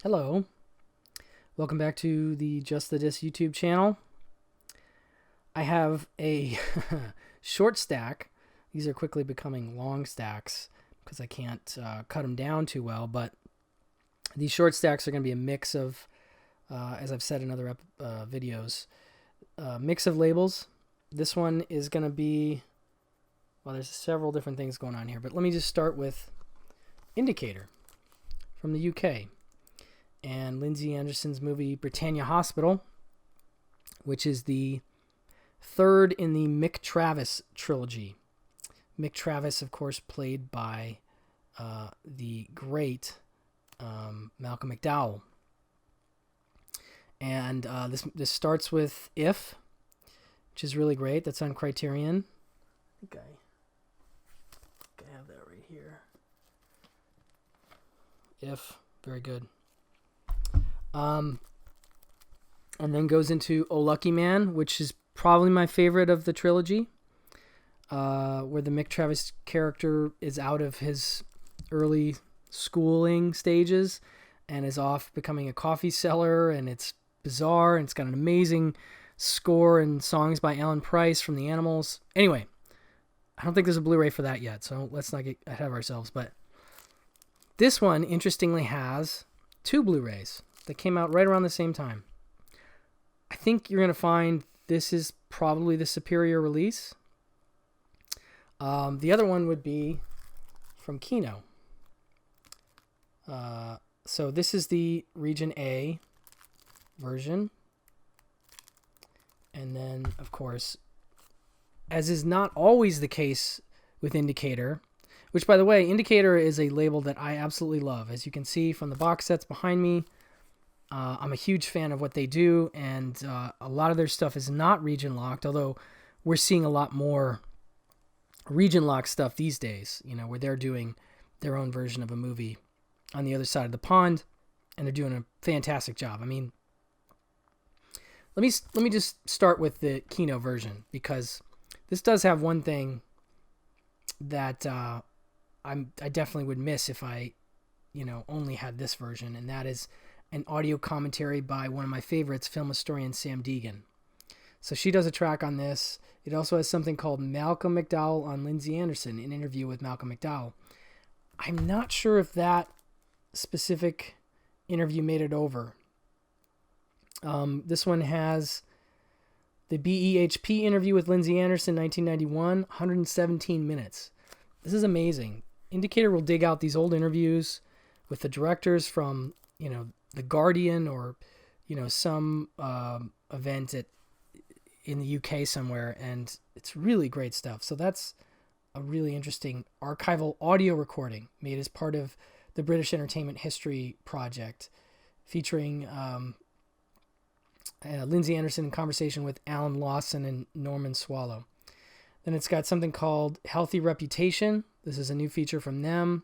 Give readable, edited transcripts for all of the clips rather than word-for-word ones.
Hello, welcome back to the Just the Disc YouTube channel. I have a short stack. These are quickly becoming long stacks because I can't cut them down too well, but these short stacks are going to be a mix of, as I've said in other videos, mix of labels. This one is going to be, well, there's several different things going on here, but let me just start with Indicator from the UK. And Lindsay Anderson's movie Britannia Hospital, which is the third in the Mick Travis trilogy. Mick Travis, of course, played by the great Malcolm McDowell. And this starts with If, which is really great. That's on Criterion. I think I have that right here. If, very good. And then goes into Oh Lucky Man, which is probably my favorite of the trilogy, where the Mick Travis character is out of his early schooling stages and is off becoming a coffee seller, and it's bizarre, and it's got an amazing score and songs by Alan Price from the Animals. Anyway, I don't think there's a Blu-ray for that yet, so let's not get ahead of ourselves, but this one, interestingly, has two Blu-rays that came out right around the same time. I think you're going to find this is probably the superior release. The other one would be from Kino. So this is the Region A version. And then, of course, as is not always the case with Indicator, which, by the way, Indicator is a label that I absolutely love. As you can see from the box sets behind me, I'm a huge fan of what they do, and a lot of their stuff is not region locked, although we're seeing a lot more region locked stuff these days, where they're doing their own version of a movie on the other side of the pond, and they're doing a fantastic job. I mean, let me just start with the Kino version, because this does have one thing that I definitely would miss if I, only had this version, and that is an audio commentary by one of my favorites, film historian Sam Deegan. So she does a track on this. It also has something called Malcolm McDowell on Lindsay Anderson, an interview with Malcolm McDowell. I'm not sure if that specific interview made it over. This one has the BEHP interview with Lindsay Anderson, 1991, 117 minutes. This is amazing. Indicator will dig out these old interviews with the directors from, The Guardian or, some event in the UK somewhere, and it's really great stuff. So that's a really interesting archival audio recording made as part of the British Entertainment History Project, featuring Lindsay Anderson in conversation with Alan Lawson and Norman Swallow. Then it's got something called Healthy Reputation. This is a new feature from them.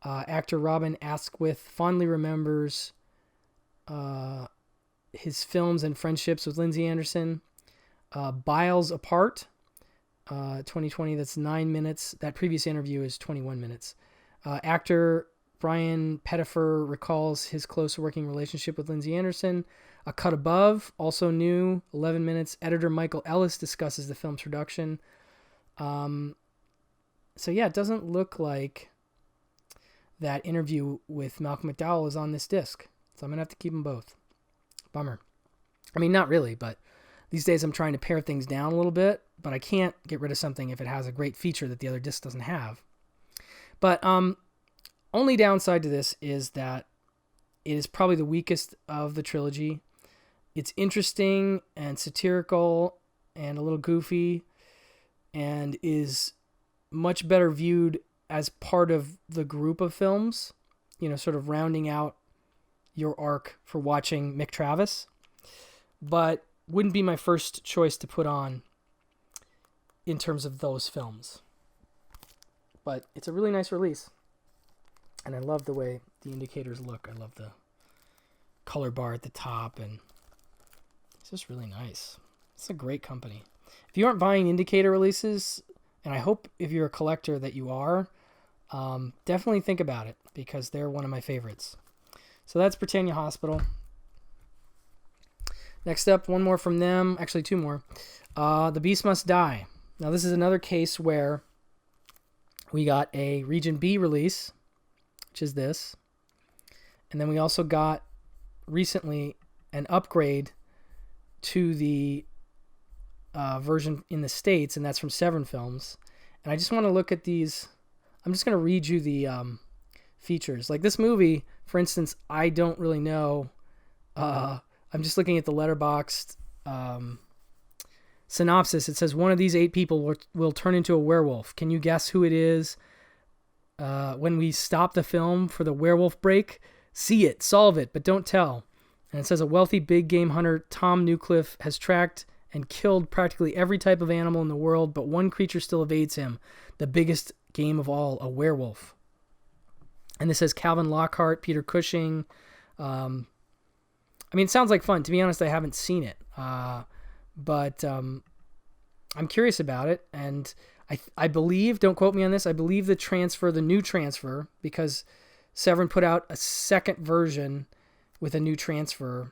Actor Robin Asquith fondly remembers his films and friendships with Lindsay Anderson. Biles Apart, 2020, that's 9 minutes. That previous interview is 21 minutes. Actor Brian Pettifer recalls his close working relationship with Lindsay Anderson. A Cut Above, also new, 11 minutes. Editor Michael Ellis discusses the film's production. So yeah, it doesn't look like that interview with Malcolm McDowell is on this disc. So I'm going to have to keep them both. Bummer. I mean, not really, but these days I'm trying to pare things down a little bit, but I can't get rid of something if it has a great feature that the other disc doesn't have. But only downside to this is that it is probably the weakest of the trilogy. It's interesting and satirical and a little goofy, and is much better viewed as part of the group of films, sort of rounding out your arc for watching Mick Travis, but wouldn't be my first choice to put on in terms of those films. But it's a really nice release, and I love the way the indicators look. I love the color bar at the top, and it's just really nice. It's a great company. If you aren't buying Indicator releases, and I hope if you're a collector that you are, definitely think about it, because they're one of my favorites. So that's Britannia Hospital. Next up, one more from them. Actually, two more. The Beast Must Die. Now, this is another case where we got a Region B release, which is this. And then we also got recently an upgrade to the version in the States, and that's from Severin Films. And I just want to look at these. I'm just going to read you the features. Like this movie, for instance, I don't really know. I'm just looking at the Letterboxd synopsis. It says, one of these 8 people will turn into a werewolf. Can you guess who it is? When we stop the film for the werewolf break, see it, solve it, but don't tell. And it says a wealthy big game hunter, Tom Newcliffe, has tracked and killed practically every type of animal in the world, but one creature still evades him, the biggest game of all, a werewolf. And this says Calvin Lockhart, Peter Cushing. I mean, it sounds like fun. To be honest, I haven't seen it. But I'm curious about it. And I believe, don't quote me on this, I believe the new transfer, because Severin put out a second version with a new transfer.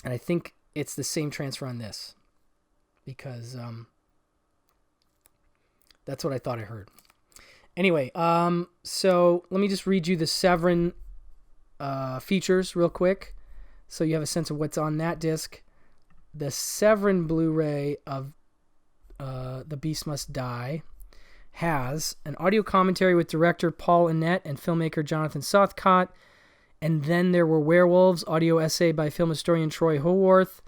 And I think it's the same transfer on this, because that's what I thought I heard. Anyway, so let me just read you the Severin features real quick, so you have a sense of what's on that disc. The Severin Blu-ray of The Beast Must Die has an audio commentary with director Paul Annette and filmmaker Jonathan Southcott. And Then There Were Werewolves, audio essay by film historian Troy Howarth.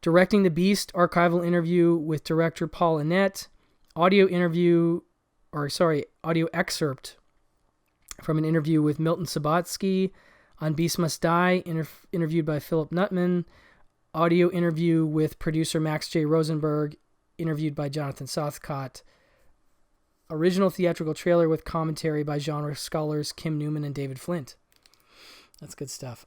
Directing the Beast, archival interview with director Paul Annette. Audio excerpt from an interview with Milton Subotsky on Beast Must Die, interviewed by Philip Nutman. Audio interview with producer Max J. Rosenberg, interviewed by Jonathan Southcott. Original theatrical trailer with commentary by genre scholars Kim Newman and David Flint. That's good stuff.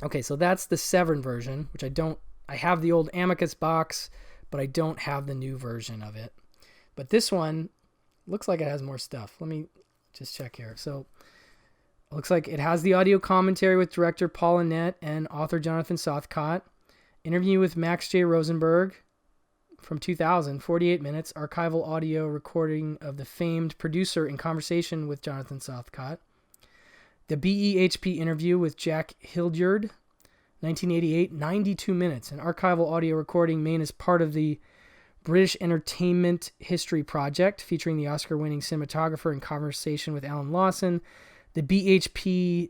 Okay, so that's the Severin version, which I have the old Amicus box, but I don't have the new version of it. But this one looks like it has more stuff. Let me just check here. So it looks like it has the audio commentary with director Paul Annette and author Jonathan Southcott. Interview with Max J. Rosenberg from 2000, 48 minutes. Archival audio recording of the famed producer in conversation with Jonathan Southcott. The BEHP interview with Jack Hildyard, 1988, 92 minutes. An archival audio recording made as part of the British Entertainment History Project, featuring the Oscar-winning cinematographer in conversation with Alan Lawson. The BEHP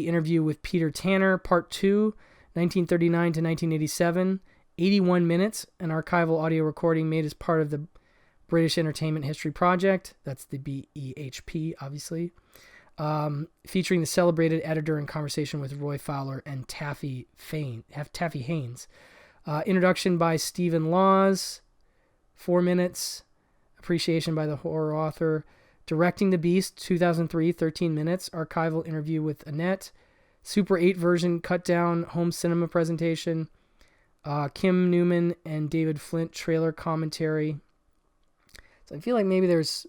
interview with Peter Tanner, Part 2, 1939 to 1987, 81 minutes. An archival audio recording made as part of the British Entertainment History Project. That's the BEHP, obviously. Featuring the celebrated editor in conversation with Roy Fowler and Taffy Haynes. Introduction by Stephen Laws, 4 minutes. Appreciation by the horror author. Directing the Beast, 2003, 13 minutes. Archival interview with Annette. Super 8 version cut down home cinema presentation. Kim Newman and David Flint trailer commentary. So I feel like maybe there's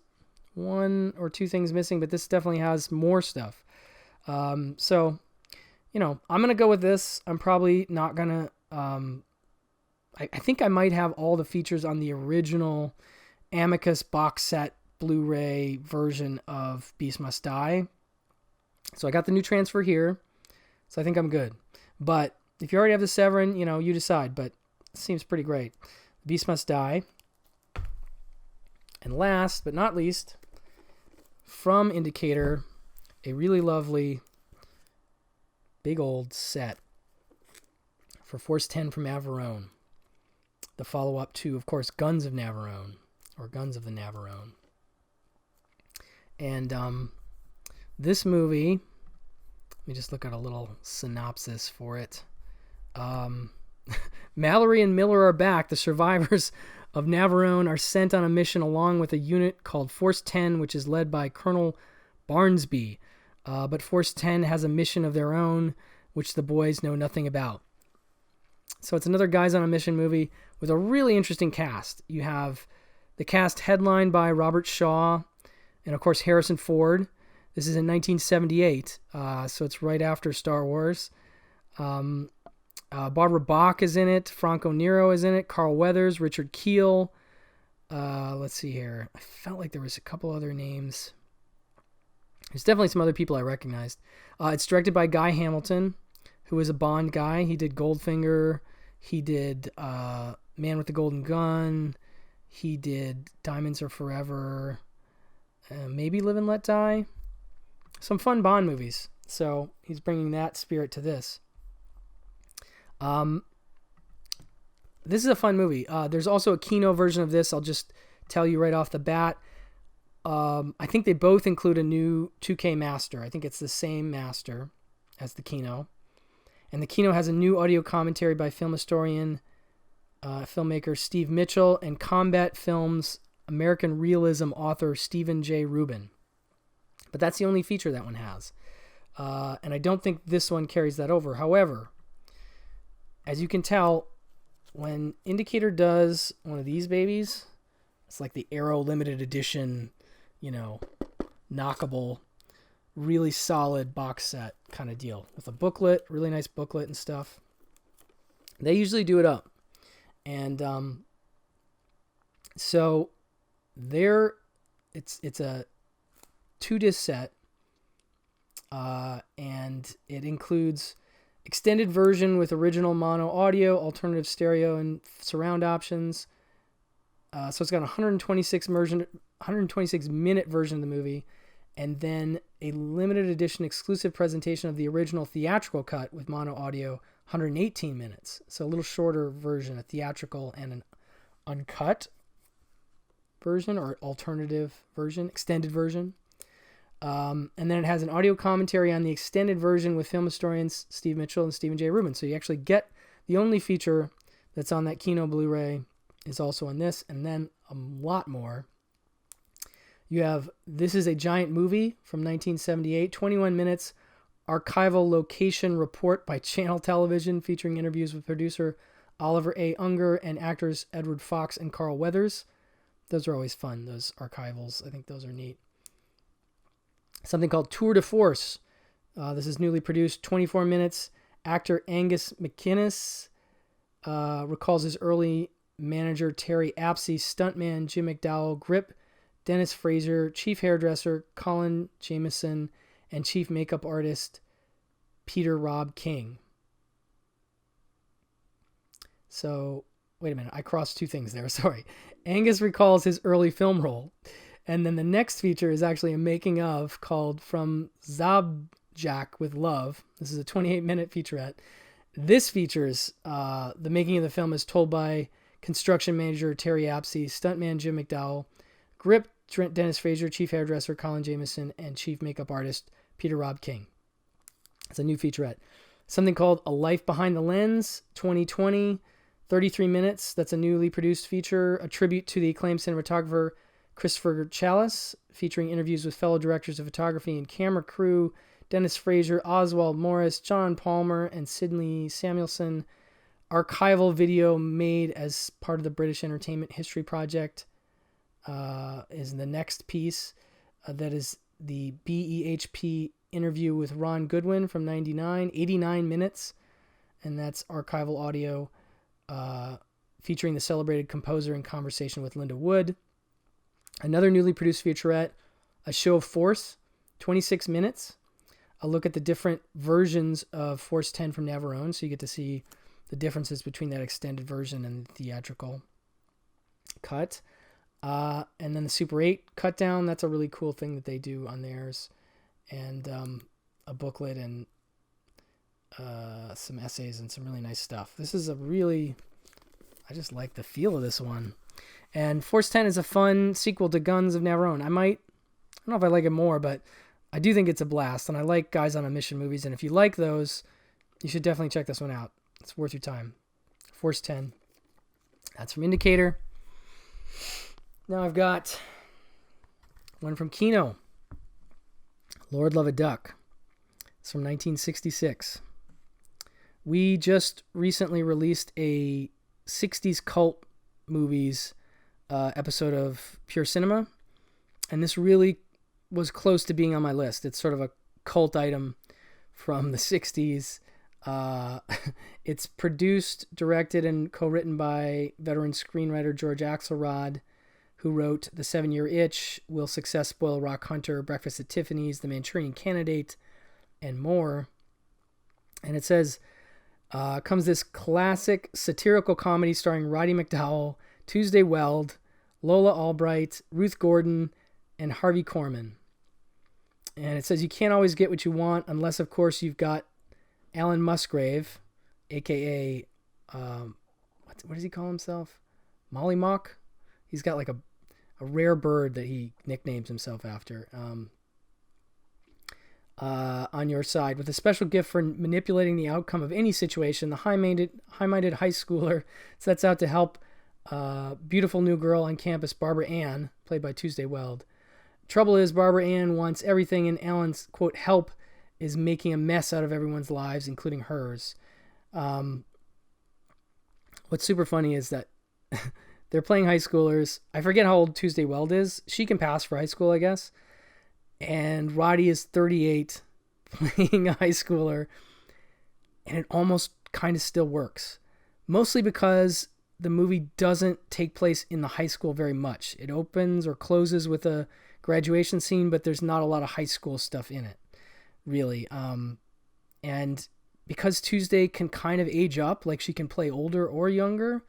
1 or 2 things missing, but this definitely has more stuff. So, I'm going to go with this. I'm probably not going to... I think I might have all the features on the original Amicus box set Blu-ray version of Beast Must Die. So I got the new transfer here. So I think I'm good. But if you already have the Severin, you decide. But it seems pretty great. Beast Must Die. And last but not least, from Indicator, a really lovely big old set for Force 10 from Navarone. The follow-up to, of course, Guns of Navarone, or Guns of the Navarone. And this movie, let me just look at a little synopsis for it. Mallory and Miller are back. The survivors of Navarone are sent on a mission along with a unit called Force 10, which is led by Colonel Barnsby. But Force 10 has a mission of their own, which the boys know nothing about. So it's another Guys on a Mission movie with a really interesting cast. You have the cast headlined by Robert Shaw and, of course, Harrison Ford. This is in 1978, so it's right after Star Wars. Barbara Bach is in it. Franco Nero is in it. Carl Weathers, Richard Keel. Let's see here. I felt like there was a couple other names. There's definitely some other people I recognized. It's directed by Guy Hamilton, who is a Bond guy. He did Goldfinger. He did Man with the Golden Gun. He did Diamonds Are Forever. Maybe Live and Let Die. Some fun Bond movies. So he's bringing that spirit to this. This is a fun movie. There's also a Kino version of this. I'll just tell you right off the bat. I think they both include a new 2K master. I think it's the same master as the Kino. And the Kino has a new audio commentary by film historian, filmmaker Steve Mitchell, and Combat Films American Realism author Stephen J. Rubin. But that's the only feature that one has. And I don't think this one carries that over. However, as you can tell, when Indicator does one of these babies, it's like the Arrow limited edition, knockable, really solid box set kind of deal with a booklet, really nice booklet and stuff. They usually do it up. And so there it's a 2-disc set, and it includes extended version with original mono audio, alternative stereo, and surround options. So it's got a 126 minute version of the movie, and then a limited edition exclusive presentation of the original theatrical cut with mono audio, 118 minutes. So a little shorter version, a theatrical and an uncut version or alternative version, extended version. And then it has an audio commentary on the extended version with film historians Steve Mitchell and Stephen J. Rubin. So you actually get the only feature that's on that Kino Blu-ray is also on this, and then a lot more. You have This Is a Giant Movie from 1978, 21 minutes, archival location report by Channel Television featuring interviews with producer Oliver A. Unger and actors Edward Fox and Carl Weathers. Those are always fun, those archivals. I think those are neat. Something called Tour de Force. This is newly produced, 24 minutes. Actor Angus McInnes recalls his early manager Terry Apsey, stuntman Jim McDowell, grip Dennis Fraser, chief hairdresser Colin Jameson, and chief makeup artist Peter Rob King. So, wait a minute, I crossed two things there, sorry. Angus recalls his early film role. And then the next feature is actually a making of called From Zabjak with Love. This is a 28-minute featurette. This features the making of the film is told by construction manager Terry Apsey, stuntman Jim McDowell, grip Dennis Fraser, chief hairdresser Colin Jameson, and chief makeup artist Peter Rob King. It's a new featurette. Something called A Life Behind the Lens, 2020, 33 minutes. That's a newly produced feature, a tribute to the acclaimed cinematographer Christopher Chalice, featuring interviews with fellow directors of photography and camera crew, Dennis Fraser, Oswald Morris, John Palmer, and Sidney Samuelson. Archival video made as part of the British Entertainment History Project is the next piece. That is the BEHP interview with Ron Goodwin from 99, 89 minutes. And that's archival audio featuring the celebrated composer in conversation with Linda Wood. Another newly produced featurette, A Show of Force, 26 minutes. A look at the different versions of Force 10 from Navarone, so you get to see the differences between that extended version and the theatrical cut. And then the Super 8 cut down, that's a really cool thing that they do on theirs. And a booklet and some essays and some really nice stuff. This is I just like the feel of this one. And Force 10 is a fun sequel to Guns of Navarone. I don't know if I like it more, but I do think it's a blast. And I like Guys on a Mission movies. And if you like those, you should definitely check this one out. It's worth your time. Force 10. That's from Indicator. Now I've got one from Kino. Lord Love a Duck. It's from 1966. We just recently released a 60s cult movies episode of Pure Cinema, and this really was close to being on my list. It's sort of a cult item from the 60s. It's produced, directed, and co-written by veteran screenwriter George Axelrod, who wrote The 7-Year Itch, Will Success Spoil Rock Hunter, Breakfast at Tiffany's, The Manchurian Candidate, and more. And it says, comes this classic satirical comedy starring Roddy McDowall, Tuesday Weld, Lola Albright, Ruth Gordon, and Harvey Korman. And it says you can't always get what you want unless, of course, you've got Alan Musgrave, a.k.a. What does he call himself? Molly Mock? He's got like a rare bird that he nicknames himself after. On your side, with a special gift for manipulating the outcome of any situation, the high-minded high schooler sets out to help beautiful new girl on campus, Barbara Ann, played by Tuesday Weld. Trouble is, Barbara Ann wants everything, and Alan's, quote, help is making a mess out of everyone's lives, including hers. What's super funny is that they're playing high schoolers. I forget how old Tuesday Weld is. She can pass for high school, I guess. And Roddy is 38 playing a high schooler. And it almost kind of still works. Mostly because the movie doesn't take place in the high school very much. It opens or closes with a graduation scene, but there's not a lot of high school stuff in it, really. And because Tuesday can kind of age up, like she can play older or younger,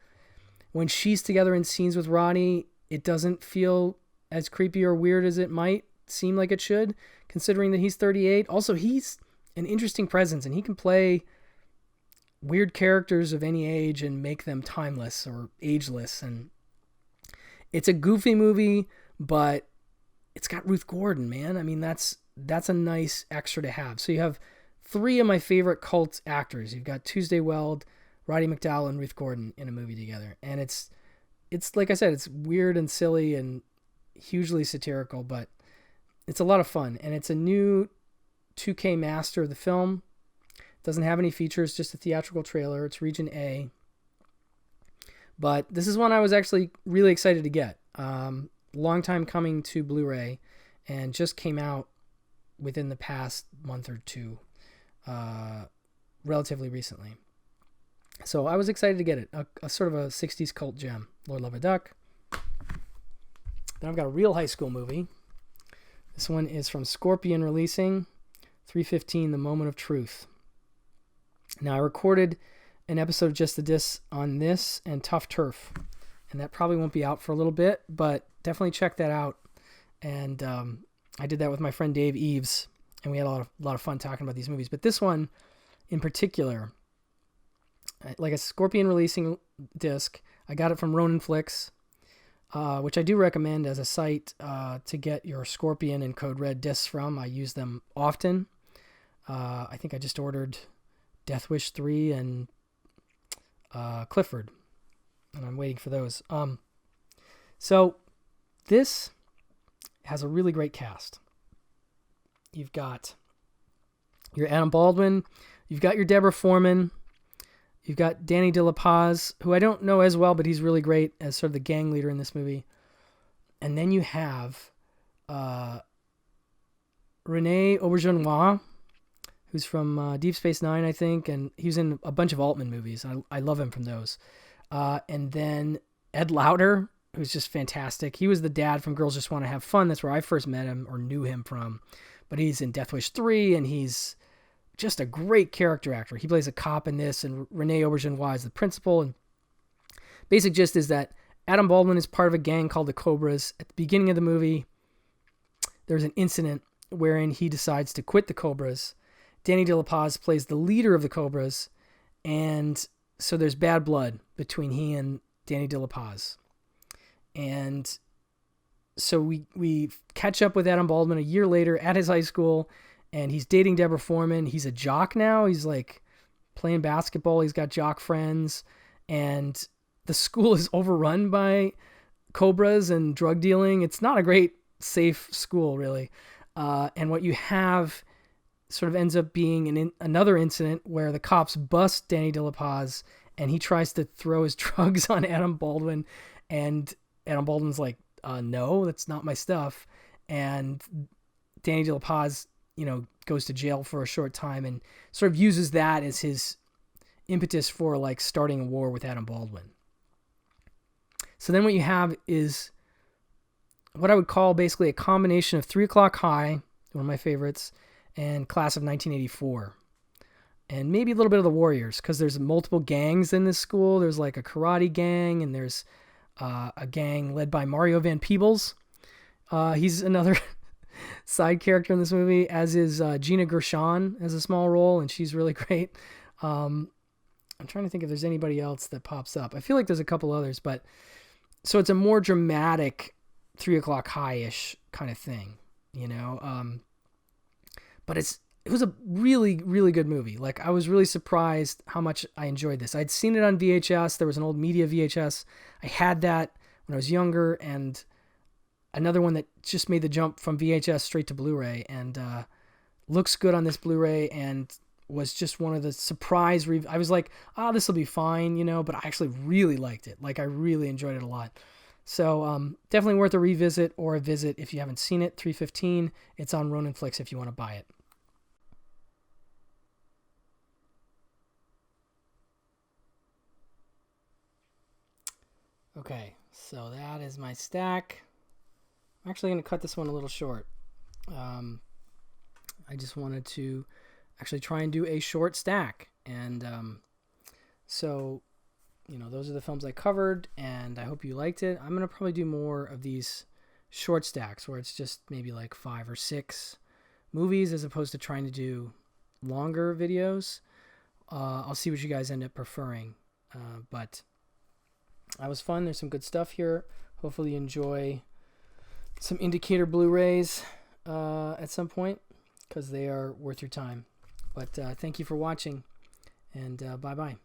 when she's together in scenes with Roddy, it doesn't feel as creepy or weird as it might seem like it should, considering that he's 38. Also, he's an interesting presence, and he can play weird characters of any age and make them timeless or ageless. And it's a goofy movie, but it's got Ruth Gordon, man. I mean, that's a nice extra to have. So you have three of my favorite cult actors. You've got Tuesday Weld, Roddy McDowall, and Ruth Gordon in a movie together. And it's like I said, it's weird and silly and hugely satirical, but it's a lot of fun. And it's a new 2K master of the film. It doesn't have any features, just a theatrical trailer. It's region A. But this is one I was actually really excited to get. Long time coming to Blu-ray, and just came out within the past month or two, relatively recently. So I was excited to get it. A sort of a 60s cult gem. Lord Love a Duck. Then I've got a real high school movie. This one is from Scorpion Releasing, 315, The Moment of Truth. Now, I recorded an episode of Just the Dis on this and Tough Turf, and that probably won't be out for a little bit, but definitely check that out. And I did that with my friend Dave Eves, and we had a lot of fun talking about these movies. But this one in particular, like a Scorpion Releasing disc, I got it from Ronin Flicks, which I do recommend as a site to get your Scorpion and Code Red discs from. I use them often. I think I just ordered Death Wish 3 and Clifford, and I'm waiting for those. So this has a really great cast. You've got your Adam Baldwin, you've got your Deborah Foreman, you've got Danny De La Paz, who I don't know as well, but he's really great as sort of the gang leader in this movie. And then you have Rene Auberjonois, who's from Deep Space Nine, I think, and he was in a bunch of Altman movies. I love him from those. And then Ed Lauter, who's just fantastic. He was the dad from Girls Just Want to Have Fun. That's where I first met him or knew him from. But he's in Death Wish 3, and he's just a great character actor. He plays a cop in this, and Rene Auberjonois is the principal. And basic gist is that Adam Baldwin is part of a gang called the Cobras. At the beginning of the movie, there's an incident wherein he decides to quit the Cobras. Danny De La Paz plays the leader of the Cobras, and so there's bad blood between he and Danny De La Paz. And so we catch up with Adam Baldwin a year later at his high school, and he's dating Deborah Foreman. He's a jock now. He's like playing basketball. He's got jock friends, and the school is overrun by Cobras and drug dealing. It's not a great, safe school, really. And what you have sort of ends up being another incident where the cops bust Danny De La Paz, and he tries to throw his drugs on Adam Baldwin, and Adam Baldwin's like, no, that's not my stuff. And Danny de la Paz, goes to jail for a short time and sort of uses that as his impetus for like starting a war with Adam Baldwin. So then what you have is what I would call basically a combination of 3 O'Clock High, one of my favorites, and Class of 1984. And maybe a little bit of The Warriors, because there's multiple gangs in this school. There's like a karate gang, and there's a gang led by Mario Van Peebles. He's another side character in this movie, as is Gina Gershon has a small role, and she's really great. I'm trying to think if there's anybody else that pops up. I feel like there's a couple others, but so it's a more dramatic 3 O'Clock High-ish kind of thing, but it was a really, really good movie. Like, I was really surprised how much I enjoyed this. I'd seen it on VHS. There was an old media VHS. I had that when I was younger, and another one that just made the jump from VHS straight to Blu-ray, and looks good on this Blu-ray, and was just one of the surprise I was like, this will be fine, but I actually really liked it. Like, I really enjoyed it a lot. So definitely worth a revisit or a visit if you haven't seen it. 315. It's on Ronin Flix if you want to buy it. Okay, so that is my stack. I'm actually going to cut this one a little short. I just wanted to actually try and do a short stack. And so, those are the films I covered, and I hope you liked it. I'm going to probably do more of these short stacks where it's just maybe like 5 or 6 movies as opposed to trying to do longer videos. I'll see what you guys end up preferring. But that was fun. There's some good stuff here. Hopefully you enjoy some indicator Blu-rays at some point, because they are worth your time. But thank you for watching, and bye-bye.